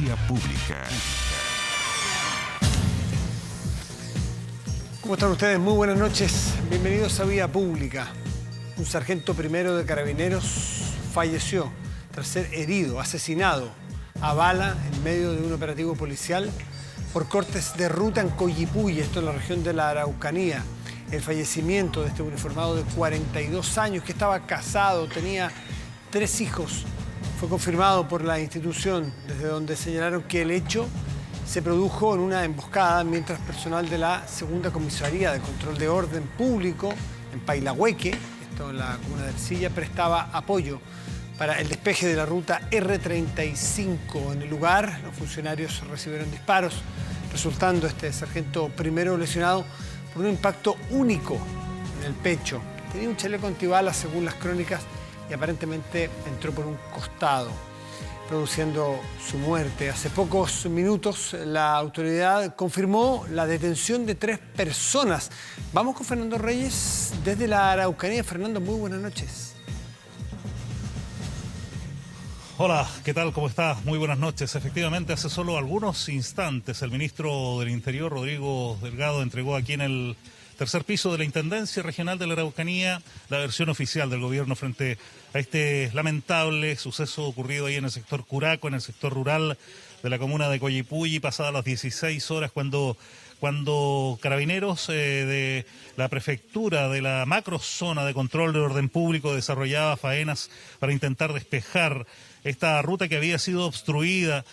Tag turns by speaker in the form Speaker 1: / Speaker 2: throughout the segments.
Speaker 1: Vía Pública.
Speaker 2: ¿Cómo están ustedes? Muy buenas noches. Bienvenidos a Vía Pública. Un sargento primero de Carabineros falleció tras ser herido, asesinado a bala en medio de un operativo policial por cortes de ruta en Coyipulli, esto en la región de la Araucanía. El fallecimiento de este uniformado de 42 años que estaba casado, tenía 3 hijos, fue confirmado por la institución, desde donde señalaron que el hecho se produjo en una emboscada mientras personal de la Segunda Comisaría de Control de Orden Público en Pailahueque, esto en la comuna de Ercilla, prestaba apoyo para el despeje de la ruta R35. En el lugar, los funcionarios recibieron disparos, resultando este sargento primero lesionado por un impacto único en el pecho. Tenía un chaleco antibalas, según las crónicas, y aparentemente entró por un costado, produciendo su muerte. Hace pocos minutos la autoridad confirmó la detención de 3 personas. Vamos con Fernando Reyes desde la Araucanía. Fernando, muy buenas noches.
Speaker 3: Hola, ¿qué tal? ¿Cómo estás? Muy buenas noches. Efectivamente, hace solo algunos instantes el ministro del Interior, Rodrigo Delgado, entregó aquí en el tercer piso de la Intendencia Regional de la Araucanía la versión oficial del gobierno frente a este lamentable suceso ocurrido ahí en el sector Curaco, en el sector rural de la comuna de Coyipulli, pasadas las 16 horas, cuando Carabineros de la prefectura de la macrozona de control de orden público desarrollaba faenas para intentar despejar esta ruta que había sido obstruida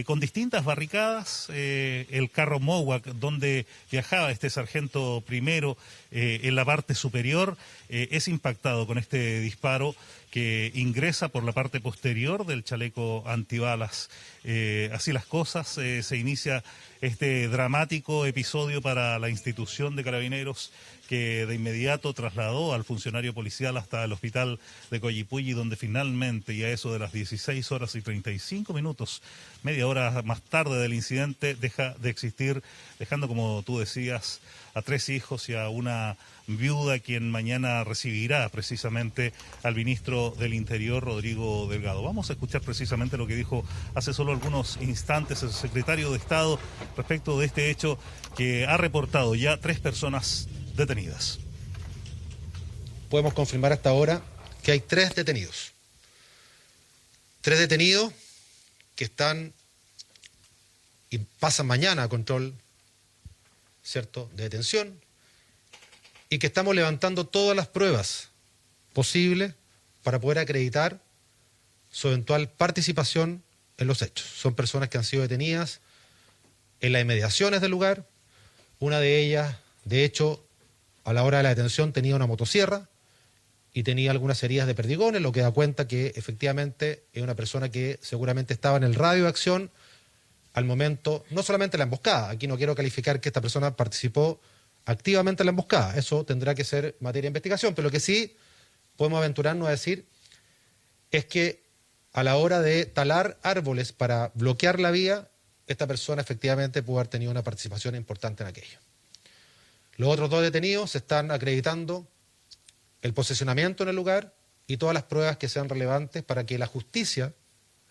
Speaker 3: con distintas barricadas. El carro Mowak, donde viajaba este sargento primero en la parte superior, es impactado con este disparo que ingresa por la parte posterior del chaleco antibalas. Así las cosas, se inicia este dramático episodio para la institución de Carabineros, que de inmediato trasladó al funcionario policial hasta el hospital de Coyipulli, donde finalmente, y a eso de las 16 horas y 35 minutos, media hora más tarde del incidente, deja de existir, dejando, como tú decías, a 3 hijos y a una viuda, quien mañana recibirá precisamente al ministro del Interior, Rodrigo Delgado. Vamos a escuchar precisamente lo que dijo hace solo algunos instantes el secretario de Estado respecto de este hecho, que ha reportado ya 3 personas detenidas.
Speaker 4: Podemos confirmar hasta ahora que hay 3 detenidos. 3 detenidos que están y pasan mañana a control, ¿cierto?, de detención, y que estamos levantando todas las pruebas posibles para poder acreditar su eventual participación en los hechos. Son personas que han sido detenidas en las inmediaciones del lugar. Una de ellas, de hecho, a la hora de la detención tenía una motosierra y tenía algunas heridas de perdigones, lo que da cuenta que efectivamente es una persona que seguramente estaba en el radio de acción al momento, no solamente la emboscada. Aquí no quiero calificar que esta persona participó activamente en la emboscada, eso tendrá que ser materia de investigación, pero lo que sí podemos aventurarnos a decir es que a la hora de talar árboles para bloquear la vía, esta persona efectivamente pudo haber tenido una participación importante en aquello. Los otros 2 detenidos se están acreditando el posicionamiento en el lugar y todas las pruebas que sean relevantes para que la justicia,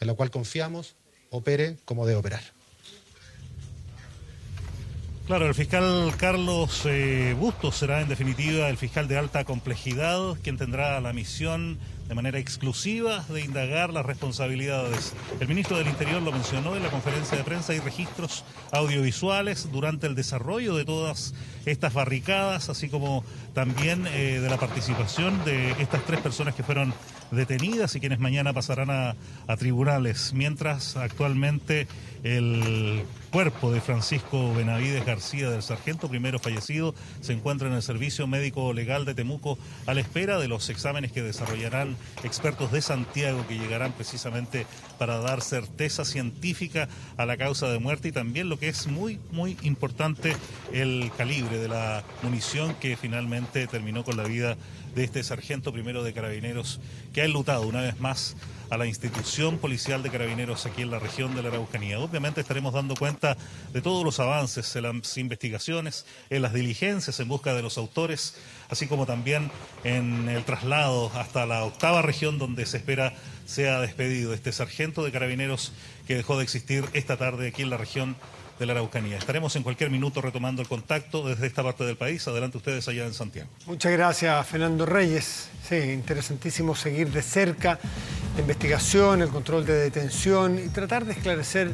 Speaker 4: en la cual confiamos, opere como debe operar.
Speaker 3: Claro, el fiscal Carlos Bustos será en definitiva el fiscal de alta complejidad, quien tendrá la misión de manera exclusiva de indagar las responsabilidades. El ministro del Interior lo mencionó en la conferencia de prensa: hay registros audiovisuales durante el desarrollo de todas estas barricadas, así como también de la participación de estas 3 personas que fueron detenidas y quienes mañana pasarán a tribunales, mientras actualmente el cuerpo de Francisco Benavides García, del sargento primero fallecido, se encuentra en el Servicio Médico Legal de Temuco a la espera de los exámenes que desarrollarán expertos de Santiago, que llegarán precisamente para dar certeza científica a la causa de muerte y también, lo que es muy, muy importante, el calibre de la munición que finalmente terminó con la vida de este sargento primero de Carabineros, que ha enlutado una vez más a la institución policial de Carabineros aquí en la región de la Araucanía. Obviamente estaremos dando cuenta de todos los avances en las investigaciones, en las diligencias en busca de los autores, así como también en el traslado hasta la 8ª región, donde se espera sea despedido este sargento de Carabineros que dejó de existir esta tarde aquí en la región de la Araucanía. Estaremos en cualquier minuto retomando el contacto desde esta parte del país. Adelante ustedes allá en Santiago.
Speaker 2: Muchas gracias, Fernando Reyes. Sí, interesantísimo seguir de cerca la investigación, el control de detención y tratar de esclarecer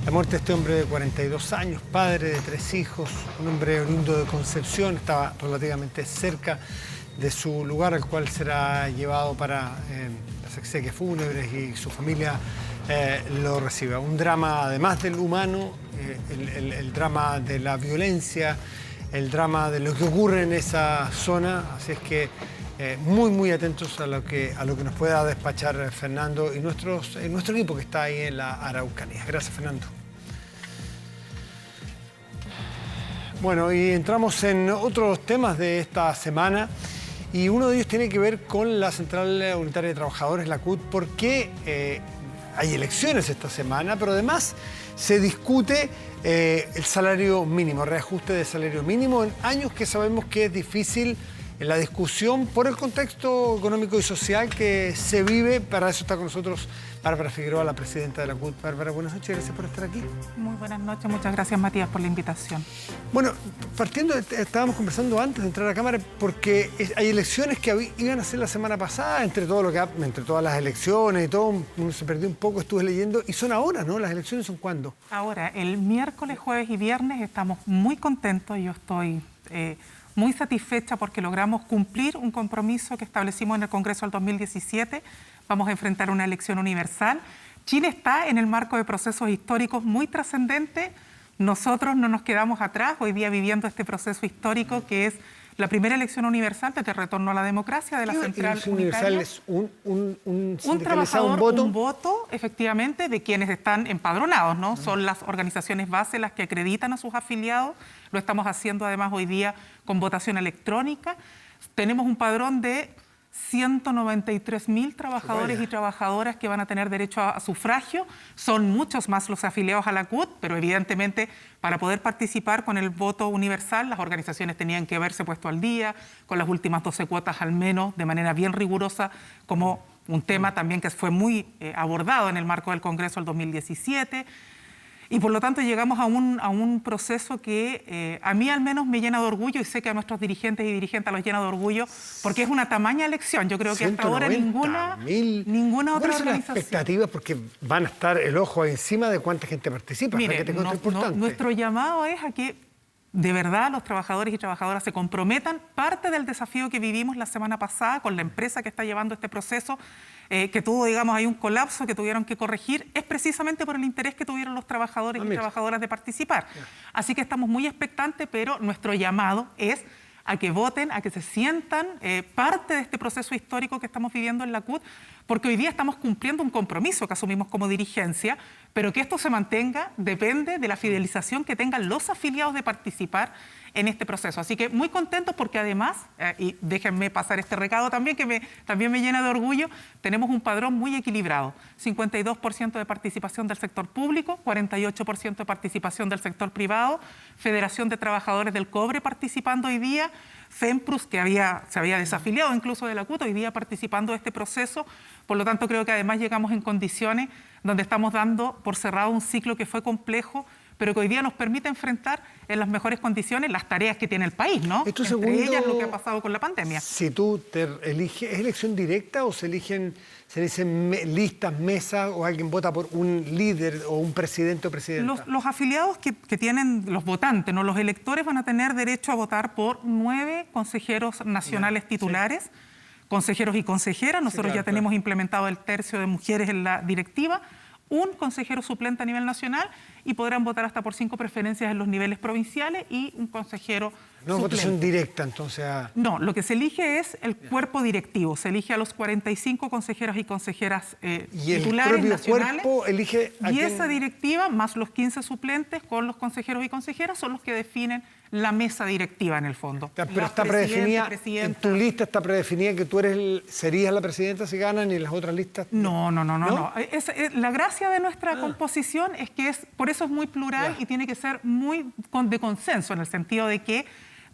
Speaker 2: la muerte de este hombre de 42 años, padre de 3 hijos, un hombre oriundo de Concepción, estaba relativamente cerca de su lugar al cual será llevado para las exequias fúnebres y su familia lo reciba. Un drama además del humano, el drama de la violencia, el drama de lo que ocurre en esa zona, así es que muy atentos a lo que nos pueda despachar Fernando y nuestro equipo que está ahí en la Araucanía. Gracias, Fernando. Bueno, y entramos en otros temas de esta semana y uno de ellos tiene que ver con la Central Unitaria de Trabajadores, la CUT, porque hay elecciones esta semana, pero además se discute el salario mínimo, reajuste de salario mínimo en años que sabemos que es difícil en la discusión por el contexto económico y social que se vive. Para eso está con nosotros Bárbara Figueroa, la presidenta de la CUT. Bárbara, buenas noches, gracias por estar aquí.
Speaker 1: Muy buenas noches, muchas gracias, Matías, por la invitación.
Speaker 2: Bueno, partiendo, estábamos conversando antes de entrar a la Cámara, porque hay elecciones que iban a ser la semana pasada, entre todas las elecciones y todo, uno se perdió un poco, estuve leyendo, y son ahora, ¿no? ¿Las elecciones son cuándo?
Speaker 1: Ahora, el miércoles, jueves y viernes estamos muy contentos, yo estoy muy satisfecha porque logramos cumplir un compromiso que establecimos en el Congreso del 2017. Vamos a enfrentar una elección universal. Chile está en el marco de procesos históricos muy trascendentes. Nosotros no nos quedamos atrás, hoy día viviendo este proceso histórico que es la primera elección universal desde el retorno a la democracia de la Central Unitaria.
Speaker 2: Universal es
Speaker 1: un trabajador, un voto, efectivamente, de quienes están empadronados, ¿no? Son las organizaciones base las que acreditan a sus afiliados. Lo estamos haciendo además hoy día con votación electrónica. Tenemos un padrón de 193.000 trabajadores y trabajadoras que van a tener derecho a sufragio. Son muchos más los afiliados a la CUT, pero evidentemente para poder participar con el voto universal las organizaciones tenían que haberse puesto al día con las últimas 12 cuotas al menos, de manera bien rigurosa, como un tema también que fue muy abordado en el marco del Congreso del 2017. Y por lo tanto llegamos a un proceso que a mí al menos me llena de orgullo y sé que a nuestros dirigentes y dirigentes los llena de orgullo porque es una tamaña elección. Yo creo que hasta ahora ninguna otra organización.
Speaker 2: ¿Cuáles son las expectativas? Porque van a estar el ojo ahí encima de cuánta gente participa.
Speaker 1: Mire, nuestro llamado es a que de verdad los trabajadores y trabajadoras se comprometan. Parte del desafío que vivimos la semana pasada con la empresa que está llevando este proceso, que tuvo, digamos, hay un colapso que tuvieron que corregir, es precisamente por el interés que tuvieron los trabajadores y trabajadoras de participar. Así que estamos muy expectantes, pero nuestro llamado es a que voten, a que se sientan parte de este proceso histórico que estamos viviendo en la CUT, porque hoy día estamos cumpliendo un compromiso que asumimos como dirigencia, pero que esto se mantenga depende de la fidelización que tengan los afiliados de participar en este proceso. Así que muy contentos porque además, y déjenme pasar este recado también, que también me llena de orgullo, tenemos un padrón muy equilibrado. 52% de participación del sector público, 48% de participación del sector privado, Federación de Trabajadores del Cobre participando hoy día, FEMPRUS, que se había desafiliado incluso de la CUT, hoy día participando de este proceso. Por lo tanto, creo que además llegamos en condiciones donde estamos dando por cerrado un ciclo que fue complejo, pero que hoy día nos permite enfrentar en las mejores condiciones las tareas que tiene el país, ¿no? Entre ellas lo que ha pasado con la pandemia.
Speaker 2: Si tú te eliges, ¿es elección directa o se dicen listas, mesas, o alguien vota por un líder o un presidente o presidenta?
Speaker 1: Los afiliados que tienen, los votantes, ¿no? Los electores van a tener derecho a votar por 9 consejeros nacionales titulares, consejeros y consejeras. Nosotros ya tenemos implementado el tercio de mujeres en la directiva, un consejero suplente a nivel nacional y podrán votar hasta por 5 preferencias en los niveles provinciales y un consejero suplente.
Speaker 2: No votación directa, entonces.
Speaker 1: No, lo que se elige es el cuerpo directivo. Se elige a los 45 consejeros y consejeras titulares
Speaker 2: el
Speaker 1: nacionales.
Speaker 2: Cuerpo elige
Speaker 1: y esa directiva, más los 15 suplentes con los consejeros y consejeras, son los que definen la mesa directiva en el fondo.
Speaker 2: Pero está predefinida, en tu lista está predefinida que tú serías la presidenta si ganan y las otras listas...
Speaker 1: No. La gracia de nuestra composición es que por eso es muy plural y tiene que ser muy de consenso, en el sentido de que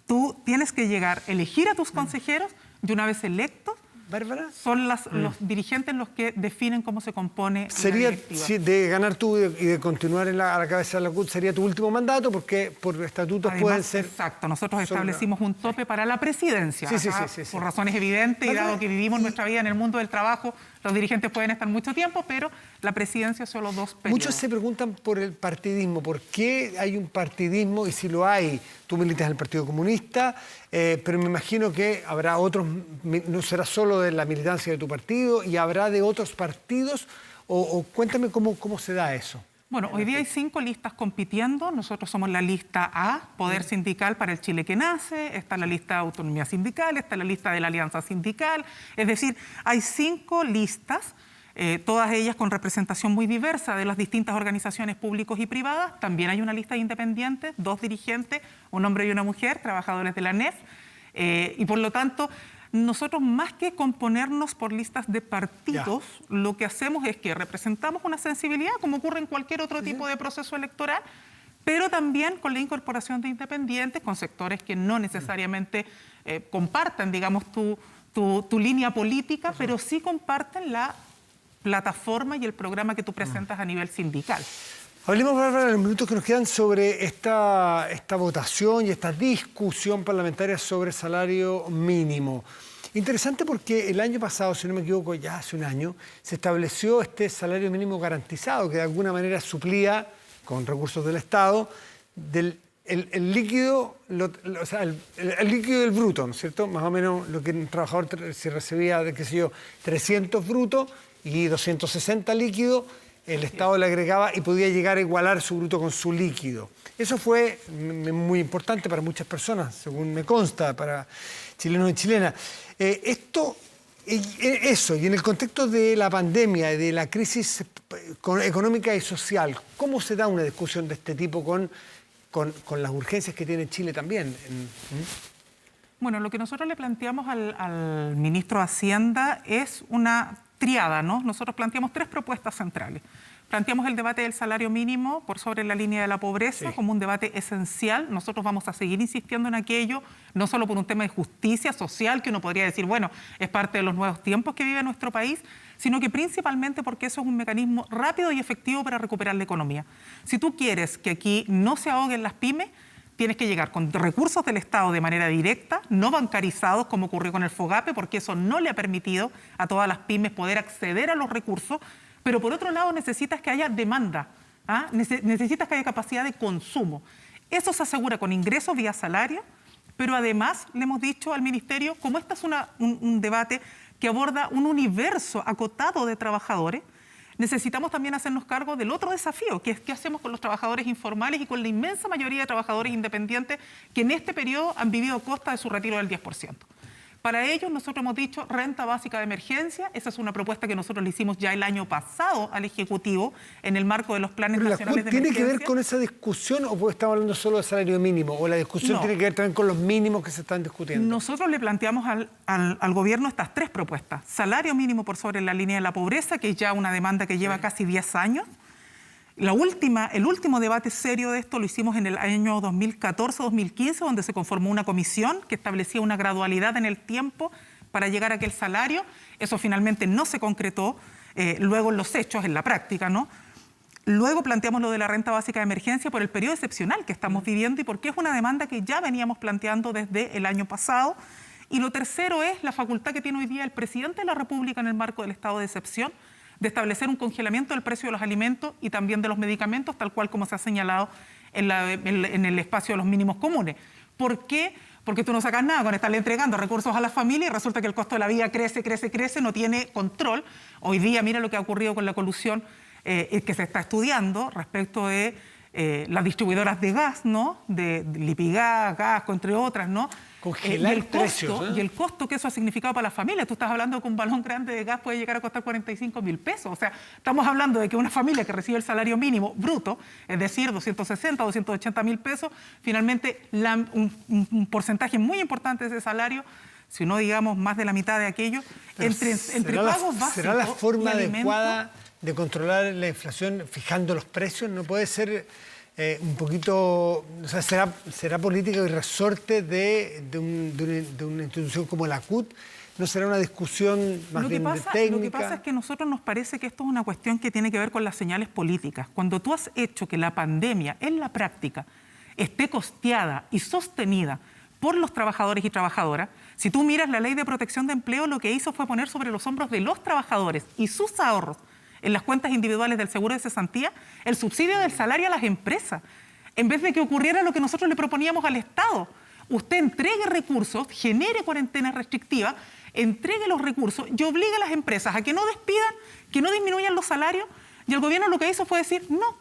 Speaker 1: tú tienes que elegir a tus consejeros y una vez electos,
Speaker 2: Bárbara,
Speaker 1: son los dirigentes los que definen cómo se compone
Speaker 2: sería,
Speaker 1: la directiva.
Speaker 2: si de ganar tú y de continuar a la cabeza de la CUT, sería tu último mandato, porque por estatutos
Speaker 1: Además,
Speaker 2: pueden ser...
Speaker 1: Exacto, nosotros establecimos un tope para la presidencia.
Speaker 2: Sí.
Speaker 1: Por razones evidentes y dado que vivimos nuestra vida en el mundo del trabajo, los dirigentes pueden estar mucho tiempo, pero la presidencia solo 2 periodos.
Speaker 2: Muchos se preguntan por el partidismo, ¿por qué hay un partidismo? Y si lo hay, tú militas en el Partido Comunista, pero me imagino que habrá otros, no será solo de la militancia de tu partido, y habrá de otros partidos, o cuéntame cómo se da eso.
Speaker 1: Bueno, hoy día hay 5 listas compitiendo. Nosotros somos la lista A, Poder Sindical para el Chile que Nace, está la lista de Autonomía Sindical, está la lista de la Alianza Sindical. Es decir, hay 5 listas, todas ellas con representación muy diversa de las distintas organizaciones públicas y privadas. También hay una lista de independientes, 2 dirigentes, un hombre y una mujer, trabajadores de la ANEF. Y por lo tanto, nosotros más que componernos por listas de partidos, lo que hacemos es que representamos una sensibilidad, como ocurre en cualquier otro tipo de proceso electoral, pero también con la incorporación de independientes, con sectores que no necesariamente compartan, digamos, tu línea política, pero sí comparten la plataforma y el programa que tú presentas a nivel sindical.
Speaker 2: Hablemos, Bárbara, en los minutos que nos quedan sobre esta votación y esta discusión parlamentaria sobre salario mínimo. Interesante porque el año pasado, si no me equivoco, ya hace un año, se estableció este salario mínimo garantizado que de alguna manera suplía, con recursos del Estado, el líquido, el líquido del bruto, ¿no es cierto? Más o menos lo que un trabajador se recibía de, 300 bruto y 260 líquido, el Estado le agregaba y podía llegar a igualar su bruto con su líquido. Eso fue muy importante para muchas personas, según me consta, para chilenos y chilenas. Eso, y en el contexto de la pandemia y de la crisis económica y social, ¿cómo se da una discusión de este tipo con las urgencias que tiene Chile también?
Speaker 1: Bueno, lo que nosotros le planteamos al ministro de Hacienda es una triada, ¿no? Nosotros planteamos 3 propuestas centrales. Planteamos el debate del salario mínimo por sobre la línea de la pobreza como un debate esencial. Nosotros vamos a seguir insistiendo en aquello, no solo por un tema de justicia social, que uno podría decir, bueno, es parte de los nuevos tiempos que vive nuestro país, sino que principalmente porque eso es un mecanismo rápido y efectivo para recuperar la economía. Si tú quieres que aquí no se ahoguen las pymes, tienes que llegar con recursos del Estado de manera directa, no bancarizados como ocurrió con el FOGAPE, porque eso no le ha permitido a todas las pymes poder acceder a los recursos, pero por otro lado necesitas que haya demanda, necesitas que haya capacidad de consumo. Eso se asegura con ingresos vía salario, pero además le hemos dicho al Ministerio, como este es un debate que aborda un universo acotado de trabajadores, necesitamos también hacernos cargo del otro desafío, que es qué hacemos con los trabajadores informales y con la inmensa mayoría de trabajadores independientes que en este periodo han vivido a costa de su retiro del 10%. Para ellos nosotros hemos dicho renta básica de emergencia. Esa es una propuesta que nosotros le hicimos ya el año pasado al Ejecutivo en el marco de los planes nacionales de emergencia.
Speaker 2: ¿Tiene que ver con esa discusión o estamos hablando solo de salario mínimo? ¿O la discusión tiene que ver también con los mínimos que se están discutiendo?
Speaker 1: Nosotros le planteamos al gobierno estas 3 propuestas. Salario mínimo por sobre la línea de la pobreza, que es ya una demanda que lleva casi 10 años. El último debate serio de esto lo hicimos en el año 2014-2015, donde se conformó una comisión que establecía una gradualidad en el tiempo para llegar a aquel salario. Eso finalmente no se concretó, luego en los hechos, en la práctica, ¿no? Luego planteamos lo de la renta básica de emergencia por el periodo excepcional que estamos viviendo y porque es una demanda que ya veníamos planteando desde el año pasado. Y lo tercero es la facultad que tiene hoy día el presidente de la República en el marco del estado de excepción, de establecer un congelamiento del precio de los alimentos y también de los medicamentos, tal cual como se ha señalado en el espacio de los mínimos comunes. ¿Por qué? Porque tú no sacas nada con estarle entregando recursos a la familia y resulta que el costo de la vida crece, no tiene control. Hoy día mira lo que ha ocurrido con la colusión que se está estudiando respecto de las distribuidoras de gas, ¿no? De Lipigas, Gasco, entre otras, ¿no?
Speaker 2: Congelar precios, ¿eh?
Speaker 1: Y el costo que eso ha significado para las familias. Tú estás hablando que un balón grande de gas puede llegar a costar 45.000 pesos. O sea, estamos hablando de que una familia que recibe el salario mínimo bruto, es decir, 260 o 280 mil pesos, finalmente un porcentaje muy importante de ese salario, si no digamos más de la mitad de aquello, entre pagos básicos.
Speaker 2: ¿Será la forma
Speaker 1: y
Speaker 2: adecuada de controlar la inflación fijando los precios? ¿No puede ser un poquito, o sea, será política y resorte de una institución como la CUT? ¿No será una discusión más bien técnica?
Speaker 1: Lo que pasa es que a nosotros nos parece que esto es una cuestión que tiene que ver con las señales políticas. Cuando tú has hecho que la pandemia en la práctica esté costeada y sostenida por los trabajadores y trabajadoras, si tú miras la Ley de Protección de Empleo, lo que hizo fue poner sobre los hombros de los trabajadores y sus ahorros en las cuentas individuales del seguro de cesantía el subsidio del salario a las empresas, en vez de que ocurriera lo que nosotros le proponíamos al Estado. Usted entregue recursos, genere cuarentena restrictiva, entregue los recursos y obligue a las empresas a que no despidan, que no disminuyan los salarios, y el gobierno lo que hizo fue decir, no,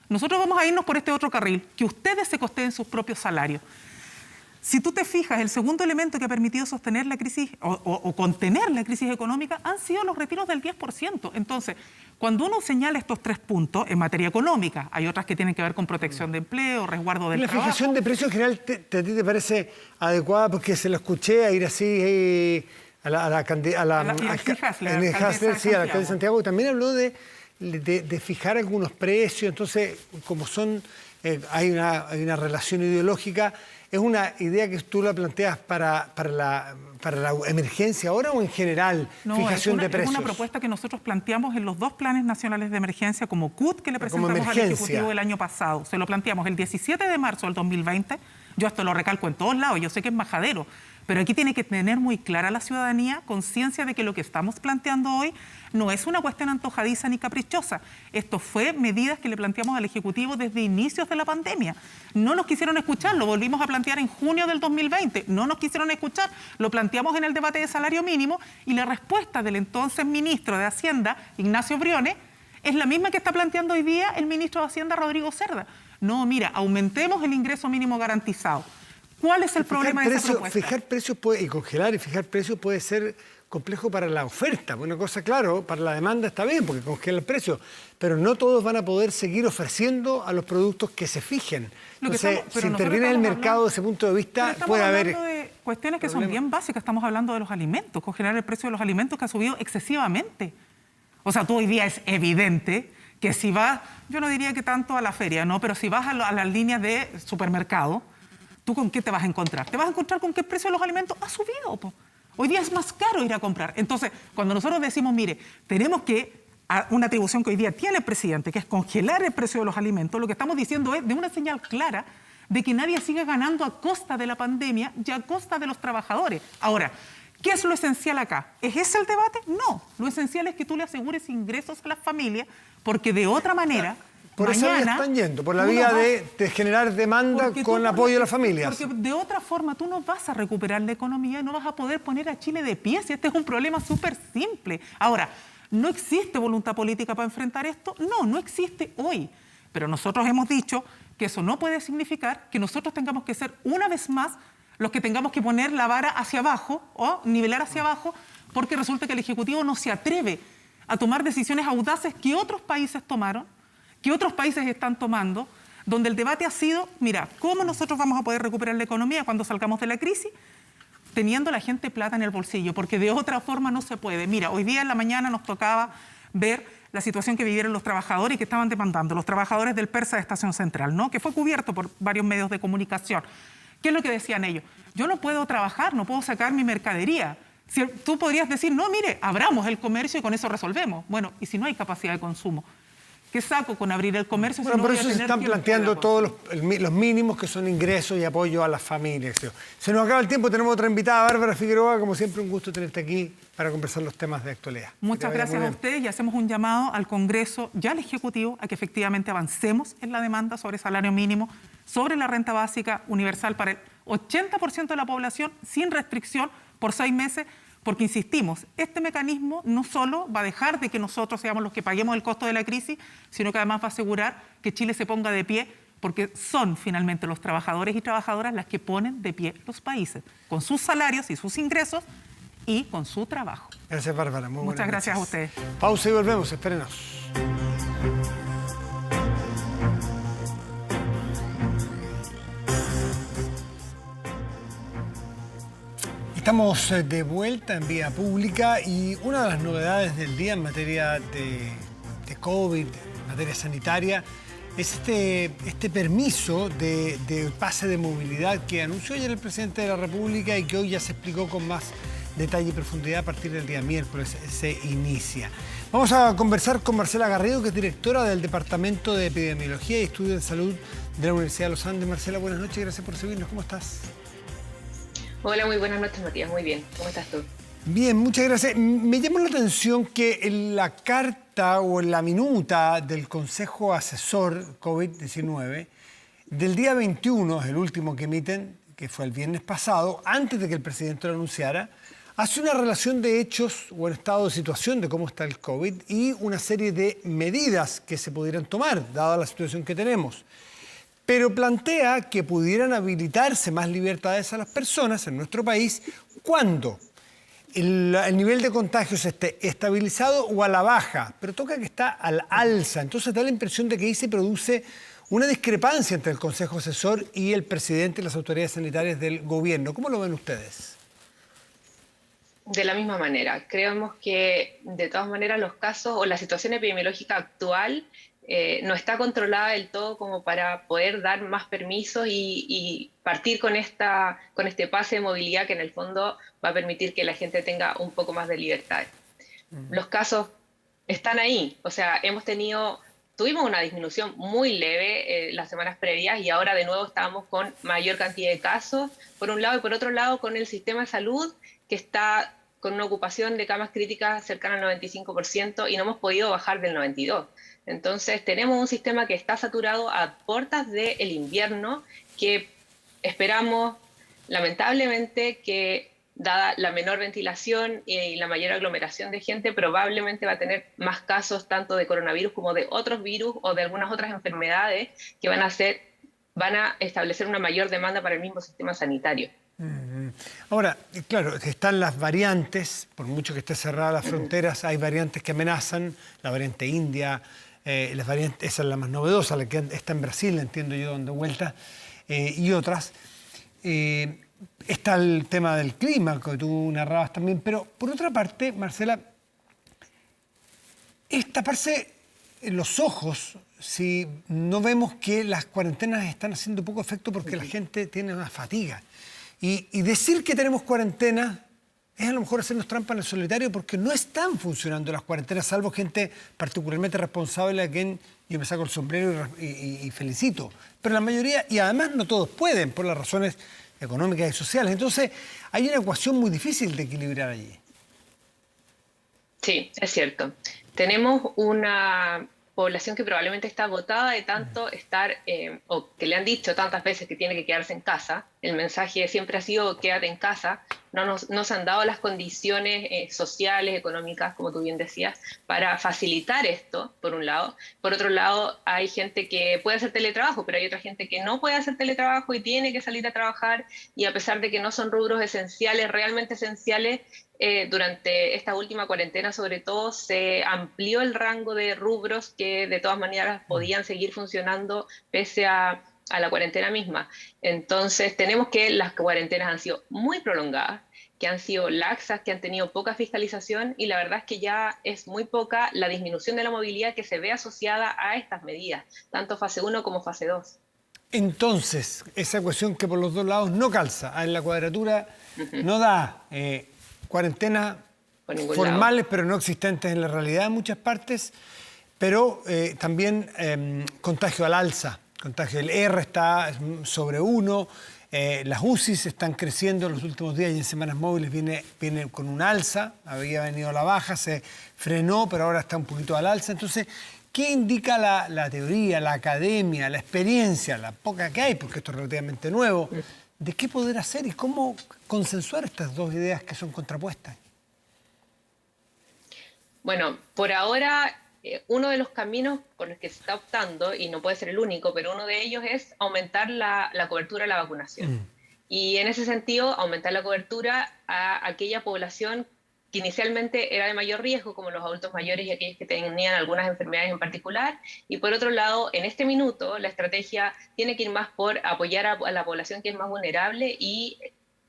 Speaker 1: nosotros vamos a irnos por este otro carril, que ustedes se costeen sus propios salarios. Si tú te fijas, el segundo elemento que ha permitido sostener la crisis o contener la crisis económica han sido los retiros del 10%. Entonces, cuando uno señala estos 3 puntos en materia económica, hay otras que tienen que ver con protección de empleo, resguardo del trabajo.
Speaker 2: ¿La fijación de precios en general a ti te parece adecuada? Porque se la escuché a ir así a la alcaldesa de Santiago, que también habló de fijar algunos precios. Entonces, como hay una relación ideológica. ¿Es una idea que tú la planteas para la emergencia ahora o en general, fijación de precios?
Speaker 1: Es una propuesta que nosotros planteamos en los 2 planes nacionales de emergencia como CUT que le presentamos al Ejecutivo el año pasado. Se lo planteamos el 17 de marzo del 2020. Yo esto lo recalco en todos lados, yo sé que es majadero, pero aquí tiene que tener muy clara la ciudadanía conciencia de que lo que estamos planteando hoy no es una cuestión antojadiza ni caprichosa. Esto fue medidas que le planteamos al Ejecutivo desde inicios de la pandemia. No nos quisieron escuchar, lo volvimos a plantear en junio del 2020. No nos quisieron escuchar, lo planteamos en el debate de salario mínimo y la respuesta del entonces ministro de Hacienda, Ignacio Briones, es la misma que está planteando hoy día el ministro de Hacienda, Rodrigo Cerda. No, mira, aumentemos el ingreso mínimo garantizado. ¿Cuál es el problema de esa propuesta?
Speaker 2: Fijar precios y congelar y fijar precios puede ser complejo para la oferta. Una cosa, claro, para la demanda está bien porque congela el precio, pero no todos van a poder seguir ofreciendo a los productos que se fijen. Entonces, si interviene el mercado desde ese punto de vista, puede haber...
Speaker 1: Estamos hablando de cuestiones que son bien básicas. Estamos hablando de los alimentos, congelar el precio de los alimentos que ha subido excesivamente. O sea, tú hoy día es evidente que si vas, yo no diría que tanto a la feria, ¿no? Pero si vas a las líneas de supermercado, ¿tú con qué te vas a encontrar? Te vas a encontrar con que el precio de los alimentos ha subido, po. Hoy día es más caro ir a comprar. Entonces, cuando nosotros decimos, mire, tenemos que, una atribución que hoy día tiene el presidente, que es congelar el precio de los alimentos, lo que estamos diciendo es de una señal clara de que nadie siga ganando a costa de la pandemia y a costa de los trabajadores. Ahora, ¿qué es lo esencial acá? ¿Es ese el debate? No. Lo esencial es que tú le asegures ingresos a las familias, porque de otra manera...
Speaker 2: Por esa vía están yendo, por la vía de generar demanda con apoyo de las familias.
Speaker 1: Porque de otra forma tú no vas a recuperar la economía y no vas a poder poner a Chile de pie, si este es un problema súper simple. Ahora, ¿no existe voluntad política para enfrentar esto? No, no existe hoy. Pero nosotros hemos dicho que eso no puede significar que nosotros tengamos que ser una vez más los que tengamos que poner la vara hacia abajo o nivelar hacia abajo, porque resulta que el Ejecutivo no se atreve a tomar decisiones audaces que otros países tomaron, que otros países están tomando, donde el debate ha sido, mira, ¿cómo nosotros vamos a poder recuperar la economía cuando salgamos de la crisis? Teniendo la gente plata en el bolsillo, porque de otra forma no se puede. Mira, hoy día en la mañana nos tocaba ver la situación que vivieron los trabajadores y que estaban demandando, los trabajadores del Persa de Estación Central, ¿no? Que fue cubierto por varios medios de comunicación. ¿Qué es lo que decían ellos? Yo no puedo trabajar, no puedo sacar mi mercadería. Si tú podrías decir, no, mire, abramos el comercio y con eso resolvemos. Bueno, ¿y si no hay capacidad de consumo? ¿Qué saco con abrir el comercio?
Speaker 2: Bueno, por eso se están planteando todos los mínimos que son ingresos y apoyo a las familias. Se nos acaba el tiempo, tenemos otra invitada, Bárbara Figueroa. Como siempre, un gusto tenerte aquí para conversar los temas de actualidad.
Speaker 1: Muchas gracias a ustedes y hacemos un llamado al Congreso y al Ejecutivo a que efectivamente avancemos en la demanda sobre salario mínimo, sobre la renta básica universal para el 80% de la población sin restricción por 6 meses. Porque, insistimos, este mecanismo no solo va a dejar de que nosotros seamos los que paguemos el costo de la crisis, sino que además va a asegurar que Chile se ponga de pie porque son finalmente los trabajadores y trabajadoras las que ponen de pie los países, con sus salarios y sus ingresos y con su trabajo.
Speaker 2: Gracias, Bárbara. Muy
Speaker 1: Muchas gracias a ustedes.
Speaker 2: Pausa y volvemos, espérenos. Estamos de vuelta en vía pública y una de las novedades del día en materia de COVID, en materia sanitaria, es este permiso de pase de movilidad que anunció ayer el presidente de la República y que hoy ya se explicó con más detalle y profundidad. A partir del día miércoles se inicia. Vamos a conversar con Marcela Garrido, que es directora del Departamento de Epidemiología y Estudios de Salud de la Universidad de los Andes. Marcela, buenas noches y gracias por seguirnos. ¿Cómo estás?
Speaker 5: Hola, muy buenas noches, Matías. Muy bien. ¿Cómo estás tú?
Speaker 2: Bien, muchas gracias. Me llamó la atención que en la carta o en la minuta del Consejo Asesor COVID-19 del día 21, es el último que emiten, que fue el viernes pasado, antes de que el presidente lo anunciara, hace una relación de hechos o el estado de situación de cómo está el COVID y una serie de medidas que se pudieran tomar, dada la situación que tenemos. Pero plantea que pudieran habilitarse más libertades a las personas en nuestro país cuando el nivel de contagios esté estabilizado o a la baja, pero toca que está al alza. Entonces da la impresión de que ahí se produce una discrepancia entre el Consejo Asesor y el presidente y las autoridades sanitarias del gobierno. ¿Cómo lo ven ustedes?
Speaker 5: De la misma manera. Creemos que de todas maneras los casos o la situación epidemiológica actual no está controlada del todo como para poder dar más permisos y partir con este pase de movilidad que en el fondo va a permitir que la gente tenga un poco más de libertad. Los casos están ahí, o sea, tuvimos una disminución muy leve las semanas previas y ahora de nuevo estábamos con mayor cantidad de casos, por un lado, y por otro lado con el sistema de salud que está con una ocupación de camas críticas cercana al 95% y no hemos podido bajar del 92%. Entonces tenemos un sistema que está saturado a puertas del invierno, que esperamos lamentablemente que, dada la menor ventilación y la mayor aglomeración de gente, probablemente va a tener más casos tanto de coronavirus como de otros virus o de algunas otras enfermedades que van a establecer una mayor demanda para el mismo sistema sanitario.
Speaker 2: Ahora, claro, están las variantes, por mucho que esté cerrada las fronteras, hay variantes que amenazan, la variante india, esa es la más novedosa, la que está en Brasil, entiendo yo, dando vueltas, y otras. Está el tema del clima, que tú narrabas también, pero por otra parte, Marcela, es taparse los ojos si no vemos que las cuarentenas están haciendo poco efecto porque la gente tiene una fatiga. Y decir que tenemos cuarentena es a lo mejor hacernos trampa en el solitario porque no están funcionando las cuarentenas, salvo gente particularmente responsable a quien yo me saco el sombrero y felicito. Pero la mayoría, y además no todos pueden por las razones económicas y sociales. Entonces hay una ecuación muy difícil de equilibrar allí.
Speaker 5: Sí, es cierto. Tenemos una población que probablemente está agotada de tanto estar, o que le han dicho tantas veces que tiene que quedarse en casa. El mensaje siempre ha sido quédate en casa. No se han dado las condiciones sociales, económicas, como tú bien decías, para facilitar esto, por un lado. Por otro lado, hay gente que puede hacer teletrabajo, pero hay otra gente que no puede hacer teletrabajo y tiene que salir a trabajar, y a pesar de que no son rubros esenciales, realmente esenciales, durante esta última cuarentena sobre todo se amplió el rango de rubros que de todas maneras podían seguir funcionando pese a la cuarentena misma. Entonces tenemos que las cuarentenas han sido muy prolongadas, que han sido laxas, que han tenido poca fiscalización, y la verdad es que ya es muy poca la disminución de la movilidad que se ve asociada a estas medidas, tanto fase 1 como fase 2.
Speaker 2: Entonces, esa cuestión que por los dos lados no calza, en la cuadratura no da cuarentenas formales, lado, pero no existentes en la realidad en muchas partes, pero también contagio al alza. Contagio, el R está sobre 1, las UCIs están creciendo en los últimos días y en semanas móviles viene con un alza, había venido a la baja, se frenó, pero ahora está un poquito al alza. Entonces, ¿qué indica la teoría, la academia, la experiencia, la poca que hay, porque esto es relativamente nuevo, de qué poder hacer y cómo consensuar estas dos ideas que son contrapuestas?
Speaker 5: Bueno, por ahora uno de los caminos por los que se está optando, y no puede ser el único, pero uno de ellos es aumentar la cobertura de la vacunación. Y en ese sentido, aumentar la cobertura a aquella población que inicialmente era de mayor riesgo, como los adultos mayores y aquellos que tenían algunas enfermedades en particular. Y por otro lado, en este minuto, la estrategia tiene que ir más por apoyar a la población que es más vulnerable y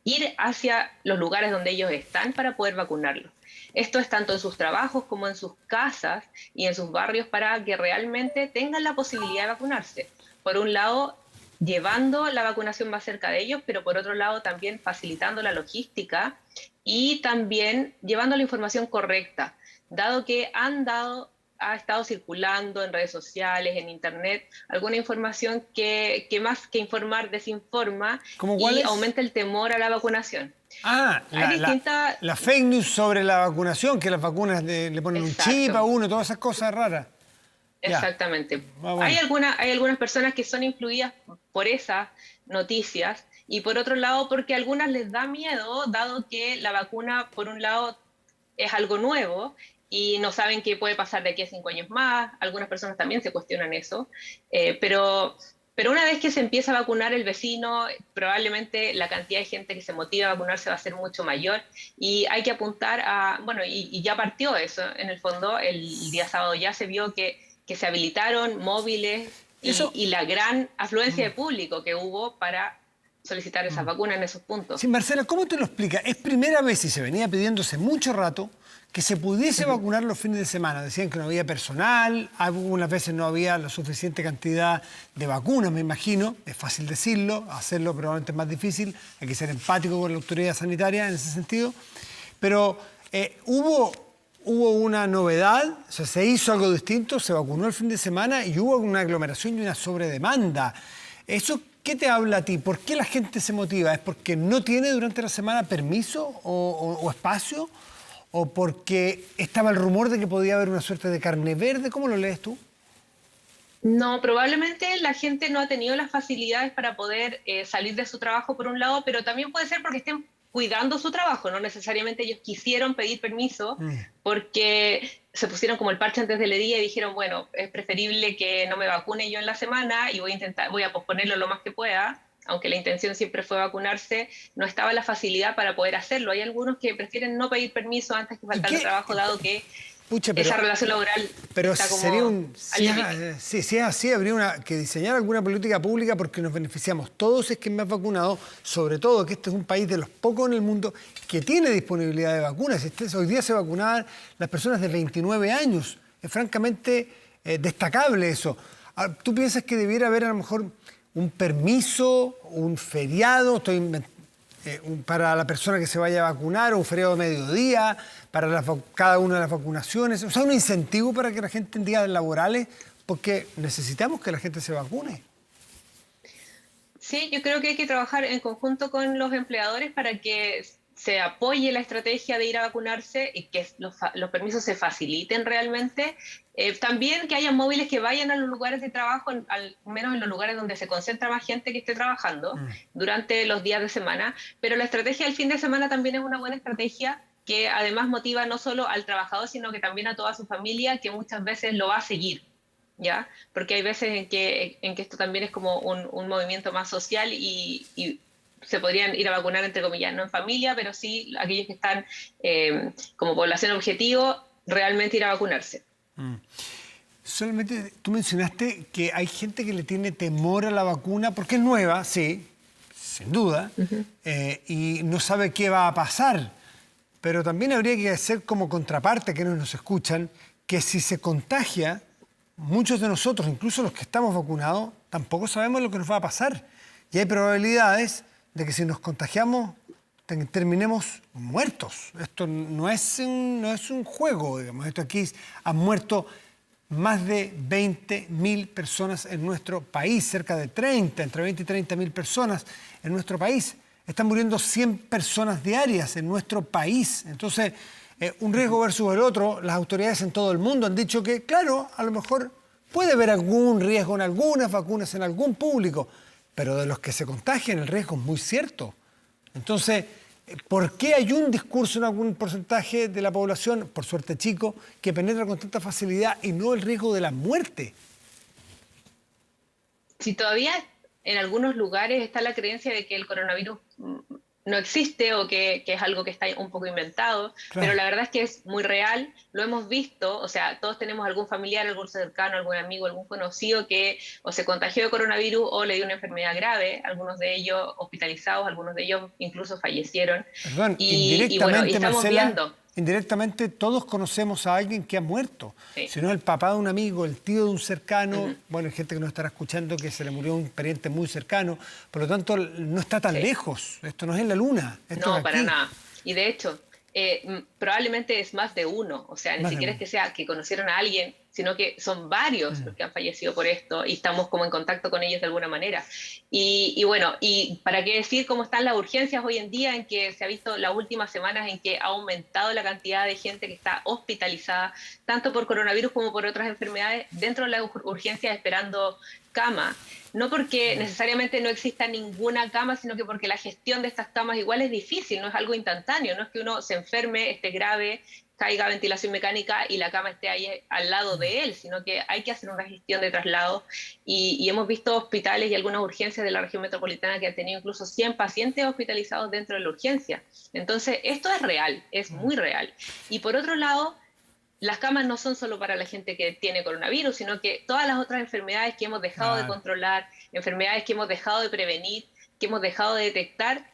Speaker 5: ir hacia los lugares donde ellos están para poder vacunarlos. Esto es tanto en sus trabajos como en sus casas y en sus barrios para que realmente tengan la posibilidad de vacunarse. Por un lado, llevando la vacunación más cerca de ellos, pero por otro lado también facilitando la logística y también llevando la información correcta, dado que ha estado circulando en redes sociales, en internet, alguna información que más que informar desinforma y aumenta el temor a la vacunación.
Speaker 2: La fake news sobre la vacunación, que las vacunas le ponen un chip a uno, todas esas cosas raras.
Speaker 5: Exactamente.
Speaker 2: Bueno.
Speaker 5: Hay algunas personas que son influidas por esas noticias y por otro lado porque a algunas les da miedo, dado que la vacuna, por un lado, es algo nuevo y no saben qué puede pasar de aquí a 5 años más. Algunas personas también se cuestionan eso. Pero una vez que se empieza a vacunar el vecino, probablemente la cantidad de gente que se motiva a vacunarse va a ser mucho mayor y hay que apuntar a, bueno, y ya partió eso, en el fondo, el día sábado ya se vio que se habilitaron móviles y la gran afluencia de público que hubo para solicitar esas vacunas en esos puntos.
Speaker 2: Sí, Marcela, ¿cómo te lo explicas? Es primera vez, y se venía pidiendo hace mucho rato, que se pudiese vacunar los fines de semana. Decían que no había personal, algunas veces no había la suficiente cantidad de vacunas, me imagino. Es fácil decirlo, hacerlo probablemente es más difícil. Hay que ser empático con la autoridad sanitaria en ese sentido. Pero hubo una novedad, o sea, se hizo algo distinto, se vacunó el fin de semana y hubo una aglomeración y una sobredemanda. ¿Eso qué te habla a ti? ¿Por qué la gente se motiva? ¿Es porque no tiene durante la semana permiso o espacio? ¿O porque estaba el rumor de que podía haber una suerte de carne verde? ¿Cómo lo lees tú?
Speaker 5: No, probablemente la gente no ha tenido las facilidades para poder salir de su trabajo por un lado, pero también puede ser porque estén cuidando su trabajo, no necesariamente ellos quisieron pedir permiso porque se pusieron como el parche antes del día y dijeron, bueno, es preferible que no me vacune yo en la semana y voy a posponerlo lo más que pueda, aunque la intención siempre fue vacunarse, no estaba la facilidad para poder hacerlo. Hay algunos que prefieren no pedir permiso antes que faltar el trabajo, dado que esa relación laboral está como
Speaker 2: sería si es así, habría que diseñar alguna política pública porque nos beneficiamos todos es que más vacunados, sobre todo que este es un país de los pocos en el mundo que tiene disponibilidad de vacunas. Hoy día se vacunaban las personas de 29 años. Es francamente destacable eso. ¿Tú piensas que debiera haber a lo mejor un permiso, un feriado para la persona que se vaya a vacunar, o un feriado de mediodía para cada una de las vacunaciones? O sea, un incentivo para que la gente en días laborales, porque necesitamos que la gente se vacune.
Speaker 5: Sí, yo creo que hay que trabajar en conjunto con los empleadores para que se apoye la estrategia de ir a vacunarse y que los permisos se faciliten realmente. También que haya móviles que vayan a los lugares de trabajo, al menos en los lugares donde se concentra más gente que esté trabajando durante los días de semana. Pero la estrategia del fin de semana también es una buena estrategia que además motiva no solo al trabajador, sino que también a toda su familia, que muchas veces lo va a seguir, ¿ya? Porque hay veces en que esto también es como un movimiento más social y se podrían ir a vacunar, entre comillas, no en familia, pero sí aquellos que están como población objetivo, realmente ir a vacunarse.
Speaker 2: Solamente tú mencionaste que hay gente que le tiene temor a la vacuna porque es nueva, sí, sin duda, y no sabe qué va a pasar. Pero también habría que hacer como contraparte, que nos escuchan, que si se contagia, muchos de nosotros, incluso los que estamos vacunados, tampoco sabemos lo que nos va a pasar. Y hay probabilidades de que si nos contagiamos terminemos muertos. Esto no es un juego, digamos. Esto aquí han muerto más de 20.000 personas en nuestro país, cerca de 30, entre 20 y 30.000 personas en nuestro país. Están muriendo 100 personas diarias en nuestro país. Entonces, un riesgo versus el otro, las autoridades en todo el mundo han dicho que, claro, a lo mejor puede haber algún riesgo en algunas vacunas, en algún público, pero de los que se contagian el riesgo es muy cierto. Entonces, ¿Por qué hay un discurso en algún porcentaje de la población, por suerte chico, que penetra con tanta facilidad y no el riesgo de la muerte?
Speaker 5: Si todavía en algunos lugares está la creencia de que el coronavirus no existe o que es algo que está un poco inventado,
Speaker 2: Claro.
Speaker 5: pero la verdad es que es muy real, lo hemos visto, o sea, todos tenemos algún familiar, algún cercano, algún amigo, algún conocido que o se contagió de coronavirus o le dio una enfermedad grave, algunos de ellos hospitalizados, algunos de ellos incluso fallecieron.
Speaker 2: Perdón,
Speaker 5: Y bueno, y estamos
Speaker 2: Marcela,
Speaker 5: viendo.
Speaker 2: indirectamente todos conocemos a alguien que ha muerto.
Speaker 5: Sí.
Speaker 2: Si no es el papá de un amigo, el tío de un cercano,
Speaker 5: Ujú.
Speaker 2: bueno, hay gente que nos estará escuchando que se le murió un pariente muy cercano, por lo tanto no está tan
Speaker 5: Sí.
Speaker 2: lejos, esto no es en la luna, esto
Speaker 5: No,
Speaker 2: es
Speaker 5: para
Speaker 2: aquí.
Speaker 5: nada. Y de hecho, probablemente es más de uno. O sea, ni
Speaker 2: Más de
Speaker 5: siquiera
Speaker 2: uno.
Speaker 5: es que sea que conocieron a alguien, sino que son varios los que han fallecido por esto y estamos como en contacto con ellos de alguna manera. Y bueno, y para qué decir cómo están las urgencias hoy en día, en que se ha visto las últimas semanas en que ha aumentado la cantidad de gente que está hospitalizada, tanto por coronavirus como por otras enfermedades, dentro de las urgencias esperando cama. No porque necesariamente no exista ninguna cama, sino que porque la gestión de estas camas igual es difícil, no es algo instantáneo, no es que uno se enferme, esté grave, caiga a ventilación mecánica y la cama esté ahí al lado de él, sino que hay que hacer una gestión de traslado y hemos visto hospitales y algunas urgencias de la región metropolitana que han tenido incluso 100 pacientes hospitalizados dentro de la urgencia. Entonces, esto es real, es muy real. Y por otro lado, las camas no son solo para la gente que tiene coronavirus, sino que todas las otras enfermedades que hemos dejado de controlar, enfermedades que hemos dejado de prevenir, que hemos dejado de detectar,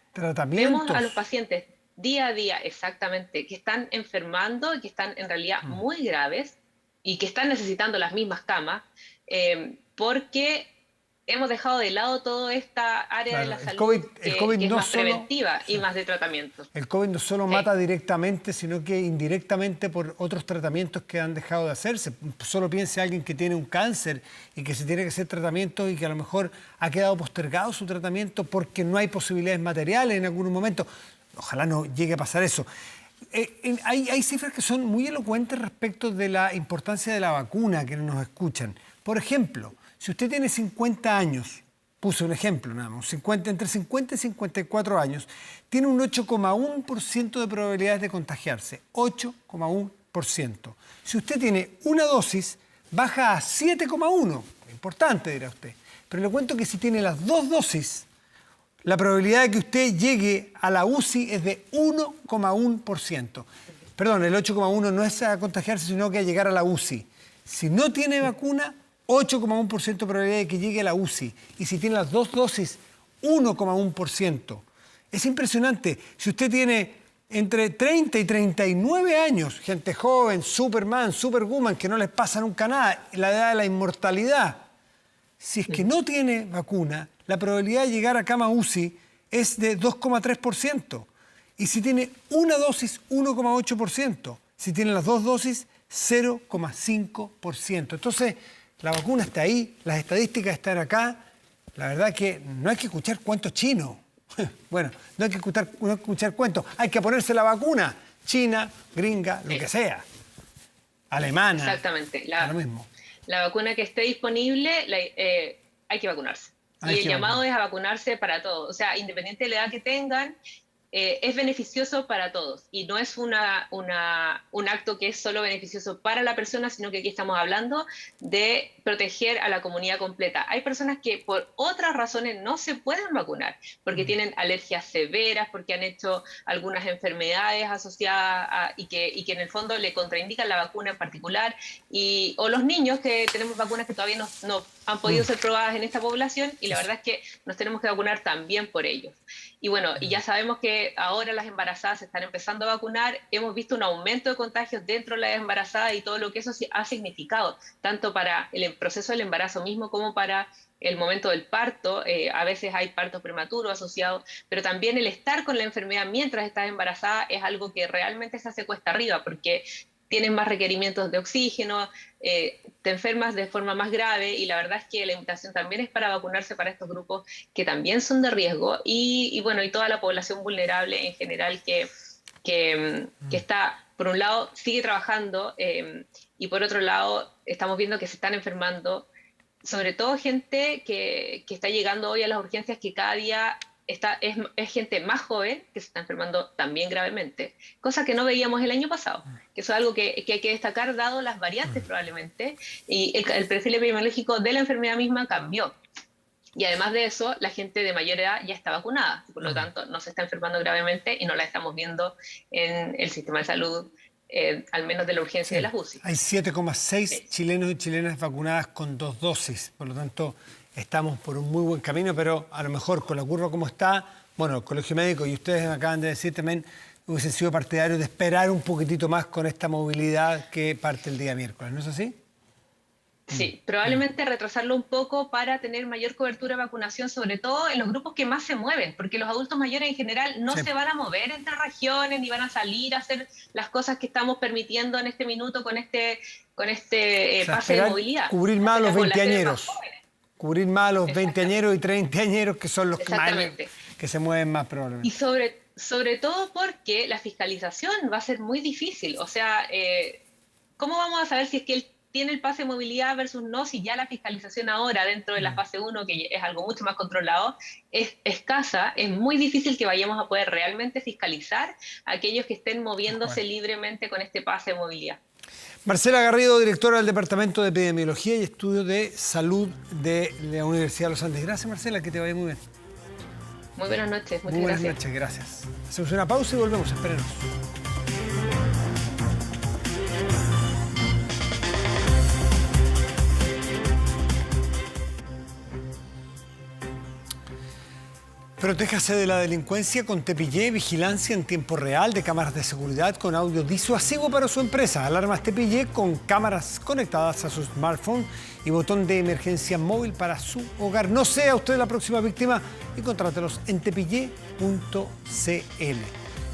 Speaker 5: vemos a los pacientes día a día exactamente que están enfermando y que están en realidad muy graves y que están necesitando las mismas camas porque hemos dejado de lado toda esta área de la salud que es más preventiva y más de tratamiento.
Speaker 2: El COVID no solo mata directamente, sino que indirectamente por otros tratamientos que han dejado de hacerse. Solo piense alguien que tiene un cáncer y que se tiene que hacer tratamiento y que a lo mejor ha quedado postergado su tratamiento porque no hay posibilidades materiales en algún momento. Ojalá no llegue a pasar eso. Hay cifras que son muy elocuentes respecto de la importancia de la vacuna que nos escuchan. Por ejemplo, si usted tiene 50 años, puse un ejemplo nada más, entre 50 y 54 años, tiene un 8,1% de probabilidades de contagiarse. 8,1%. Si usted tiene una dosis, baja a 7,1%. Importante, dirá usted. Pero le cuento que si tiene las dos dosis, la probabilidad de que usted llegue a la UCI es de 1,1%. Perdón, el 8,1% no es a contagiarse, sino que a llegar a la UCI. Si no tiene vacuna, 8,1% de probabilidad de que llegue a la UCI. Y si tiene las dos dosis, 1,1%. Es impresionante. Si usted tiene entre 30 y 39 años, gente joven, Superman, Superwoman, que no les pasa nunca nada, la edad de la inmortalidad, si es que no tiene vacuna, la probabilidad de llegar a cama UCI es de 2,3%. Y si tiene una dosis, 1,8%. Si tiene las dos dosis, 0,5%. Entonces, la vacuna está ahí, las estadísticas están acá. La verdad que no hay que escuchar cuentos chinos. Bueno, no hay que escuchar cuentos. Hay que ponerse la vacuna. China, gringa, lo que sea. Alemana.
Speaker 5: Exactamente.
Speaker 2: Lo mismo.
Speaker 5: La vacuna que esté disponible, hay que vacunarse. Y el llamado es a vacunarse para todos. O sea, independiente de la edad que tengan, es beneficioso para todos. Y no es un acto que es solo beneficioso para la persona, sino que aquí estamos hablando de proteger a la comunidad completa. Hay personas que por otras razones no se pueden vacunar, porque tienen alergias severas, porque han hecho algunas enfermedades asociadas y que en el fondo le contraindican la vacuna en particular, o los niños que tenemos vacunas que todavía no han podido ser probadas en esta población, y la verdad es que nos tenemos que vacunar también por ellos. Y bueno, y ya sabemos que ahora las embarazadas se están empezando a vacunar, hemos visto un aumento de contagios dentro de las embarazadas y todo lo que eso ha significado, tanto para el proceso del embarazo mismo como para el momento del parto. A veces hay partos prematuros asociados, pero también el estar con la enfermedad mientras estás embarazada es algo que realmente se hace cuesta arriba, porque tienes más requerimientos de oxígeno, te enfermas de forma más grave, y la verdad es que la invitación también es para vacunarse para estos grupos que también son de riesgo, y bueno, y toda la población vulnerable en general que está, por un lado, sigue trabajando, y por otro lado, estamos viendo que se están enfermando, sobre todo gente que está llegando hoy a las urgencias que cada día es gente más joven que se está enfermando también gravemente, cosa que no veíamos el año pasado, que eso es algo que hay que destacar dado las variantes probablemente, y el perfil epidemiológico de la enfermedad misma cambió. Y además de eso, la gente de mayor edad ya está vacunada, por lo tanto no se está enfermando gravemente y no la estamos viendo en el sistema de salud, al menos de la urgencia de las UCI.
Speaker 2: Hay 7,6 chilenos y chilenas vacunadas con 2 dosis, por lo tanto estamos por un muy buen camino, pero a lo mejor con la curva como está, bueno, el Colegio Médico y ustedes me acaban de decir también, hubiesen sido partidarios de esperar un poquitito más con esta movilidad que parte el día miércoles, ¿no es así?
Speaker 5: Sí, probablemente retrasarlo un poco para tener mayor cobertura de vacunación, sobre todo en los grupos que más se mueven, porque los adultos mayores en general no se van a mover entre regiones ni van a salir a hacer las cosas que estamos permitiendo en este minuto con este pase de movilidad.
Speaker 2: Cubrir más a los veinteañeros. Cubrir más a los veinteañeros y treintañeros, que son los que se mueven más probablemente.
Speaker 5: Y sobre todo porque la fiscalización va a ser muy difícil. O sea, ¿cómo vamos a saber si es que él tiene el pase de movilidad versus no, si ya la fiscalización ahora dentro de la fase 1, que es algo mucho más controlado, es escasa? Es muy difícil que vayamos a poder realmente fiscalizar a aquellos que estén moviéndose libremente con este pase de movilidad.
Speaker 2: Marcela Garrido, directora del Departamento de Epidemiología y Estudios de Salud de la Universidad de los Andes. Gracias, Marcela, que te vaya muy bien.
Speaker 5: Muy buenas noches, muchas
Speaker 2: muy buenas
Speaker 5: gracias.
Speaker 2: Noches, gracias. Hacemos una pausa y volvemos, espérenos. Protéjase de la delincuencia con Tepillé, vigilancia en tiempo real de cámaras de seguridad con audio disuasivo para su empresa. Alarmas Tepillé con cámaras conectadas a su smartphone y botón de emergencia móvil para su hogar. No sea usted la próxima víctima y contrátelos en tepillé.cl.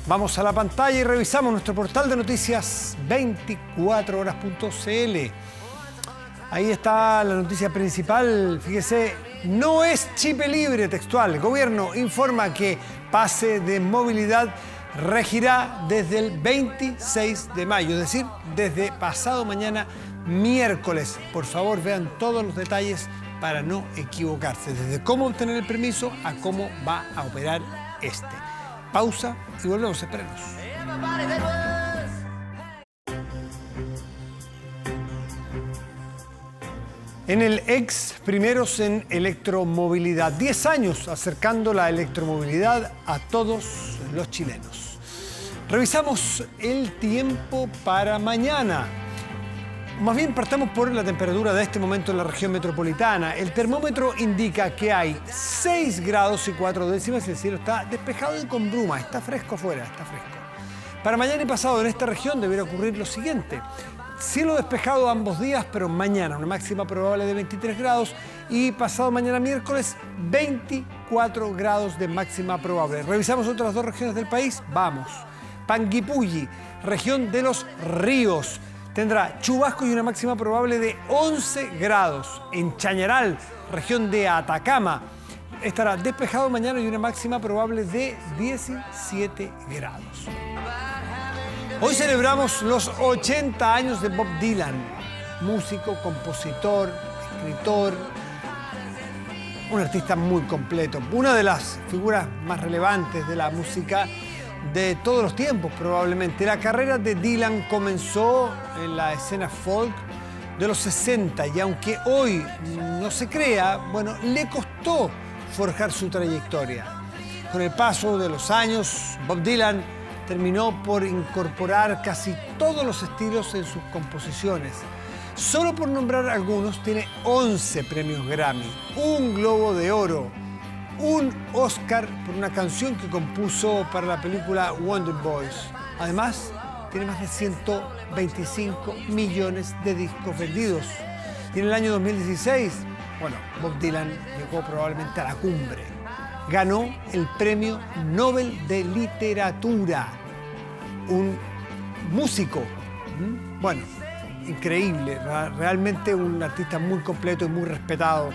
Speaker 2: Vamos a la pantalla y revisamos nuestro portal de noticias 24horas.cl. Ahí está la noticia principal, fíjese, no es chip libre, textual. El gobierno informa que pase de movilidad regirá desde el 26 de mayo, es decir, desde pasado mañana miércoles. Por favor, vean todos los detalles para no equivocarse, desde cómo obtener el permiso a cómo va a operar este. Pausa y volvemos, espérenos. En el ex Primeros en Electromovilidad, 10 años acercando la electromovilidad a todos los chilenos. Revisamos el tiempo para mañana. Más bien partamos por la temperatura de este momento en la región metropolitana. El termómetro indica que hay 6 grados y 4 décimas. El cielo está despejado y con bruma. Está fresco afuera, está fresco. Para mañana y pasado en esta región deberá ocurrir lo siguiente. Cielo despejado ambos días, pero mañana una máxima probable de 23 grados y pasado mañana miércoles 24 grados de máxima probable. Revisamos otras 2 regiones del país. Vamos. Panguipulli, región de los ríos, tendrá chubasco y una máxima probable de 11 grados. En Chañaral, región de Atacama, estará despejado mañana y una máxima probable de 17 grados. Hoy celebramos los 80 años de Bob Dylan, músico, compositor, escritor, un artista muy completo, una de las figuras más relevantes de la música de todos los tiempos probablemente. La carrera de Dylan comenzó en la escena folk de los 60 y aunque hoy no se crea, bueno, le costó forjar su trayectoria. Con el paso de los años, Bob Dylan terminó por incorporar casi todos los estilos en sus composiciones. Solo por nombrar algunos, tiene 11 premios Grammy, un Globo de Oro, un Oscar por una canción que compuso para la película Wonder Boys. Además, tiene más de 125 millones de discos vendidos. Y en el año 2016, bueno, Bob Dylan llegó probablemente a la cumbre. Ganó el Premio Nobel de Literatura. Un músico, bueno, increíble, realmente un artista muy completo y muy respetado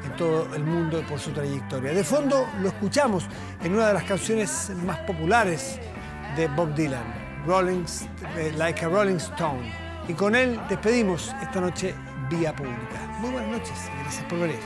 Speaker 2: en todo el mundo por su trayectoria. De fondo lo escuchamos en una de las canciones más populares de Bob Dylan, Like a Rolling Stone. Y con él despedimos esta noche Vía Pública. Muy buenas noches y gracias por venir.